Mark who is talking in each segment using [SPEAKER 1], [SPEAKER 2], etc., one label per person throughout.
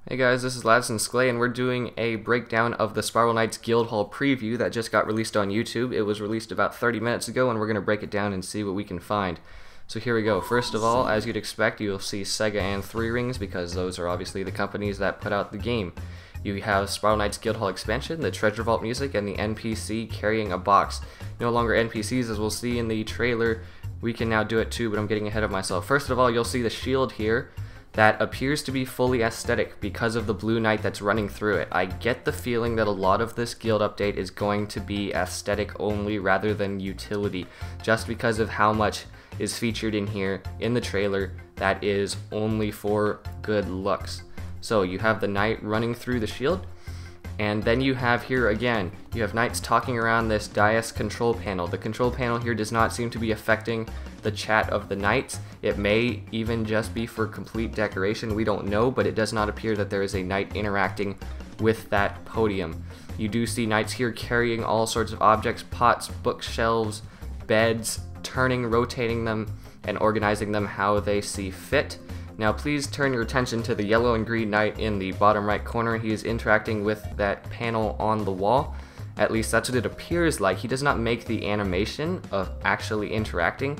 [SPEAKER 1] Hey guys, this is Ladson Sklay, and we're doing a breakdown of the Spiral Knights Guildhall preview that just got released on YouTube. It was released about 30 minutes ago, and we're going to break it down and see what we can find. So here we go. First of all, as you'd expect, you'll see Sega and 3 Rings, because those are obviously the companies that put out the game. You have Spiral Knights Guildhall expansion, the Treasure Vault music, and the NPC carrying a box. No longer NPCs, as we'll see in the trailer. We can now do it too, but I'm getting ahead of myself. First of all, you'll see the shield here that appears to be fully aesthetic because of the blue knight that's running through it. I get the feeling that a lot of this guild update is going to be aesthetic only rather than utility, just because of how much is featured in here in the trailer that is only for good looks. So you have the knight running through the shield, and then you have here again, you have knights talking around this dais control panel. The control panel here does not seem to be affecting the chat of the knights. It may even just be for complete decoration, we don't know, but it does not appear that there is a knight interacting with that podium. You do see knights here carrying all sorts of objects, pots, bookshelves, beds, turning, rotating them, and organizing them how they see fit. Now please turn your attention to the yellow and green knight in the bottom right corner. He is interacting with that panel on the wall. At least that's what it appears like. He does not make the animation of actually interacting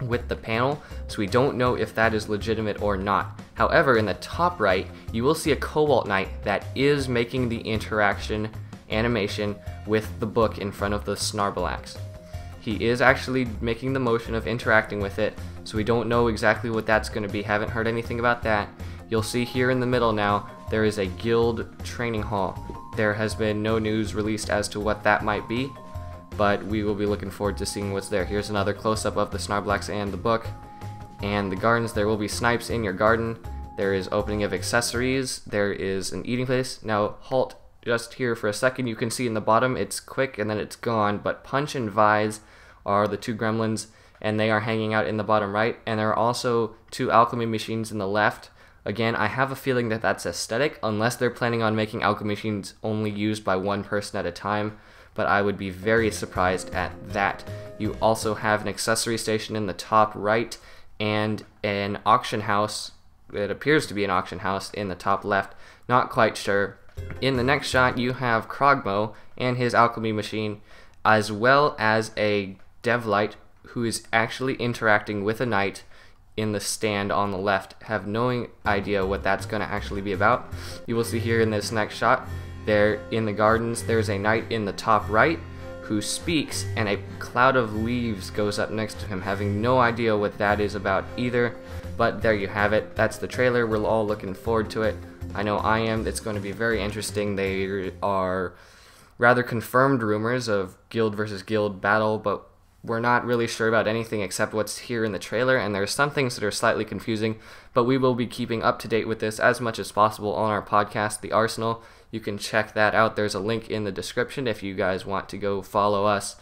[SPEAKER 1] with the panel, so we don't know if that is legitimate or not. However, in the top right, you will see a Cobalt Knight that is making the interaction animation with the book in front of the Snarlax. He is actually making the motion of interacting with it, so we don't know exactly what that's going to be. Haven't heard anything about that. You'll see here in the middle now, there is a guild training hall. There has been no news released as to what that might be, but we will be looking forward to seeing what's there. Here's another close-up of the Snarlax and the book. And the gardens, there will be snipes in your garden. There is opening of accessories. There is an eating place. Now, halt just here for a second. You can see in the bottom, it's quick and then it's gone, but Punch and Vise are the two gremlins, and they are hanging out in the bottom right. And there are also two alchemy machines in the left. Again, I have a feeling that that's aesthetic, unless they're planning on making alchemy machines only used by one person at a time, but I would be very surprised at that. You also have an accessory station in the top right, and an auction house, it appears to be an auction house, in the top left. Not quite sure. In the next shot, you have Krogmo and his alchemy machine, as well as a Devlight who is actually interacting with a knight in the stand on the left. Have no idea what that's going to actually be about. You will see here in this next shot, there in the gardens, there's a knight in the top right who speaks, and a cloud of leaves goes up next to him. Having no idea what that is about either, but there you have it. That's the trailer. We're all looking forward to it. I know I am. It's going to be very interesting. They are rather confirmed rumors of guild versus guild battle, but we're not really sure about anything except what's here in the trailer, and there's some things that are slightly confusing, but we will be keeping up to date with this as much as possible on our podcast, The Arsenal. You can check that out. There's a link in the description if you guys want to go follow us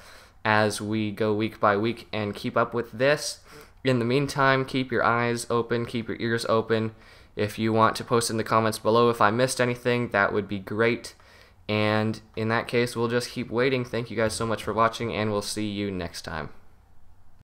[SPEAKER 1] as we go week by week and keep up with this. In the meantime, keep your eyes open, keep your ears open. If you want to post in the comments below if I missed anything, that would be great. And in that case, we'll just keep waiting. Thank you guys so much for watching, and we'll see you next time.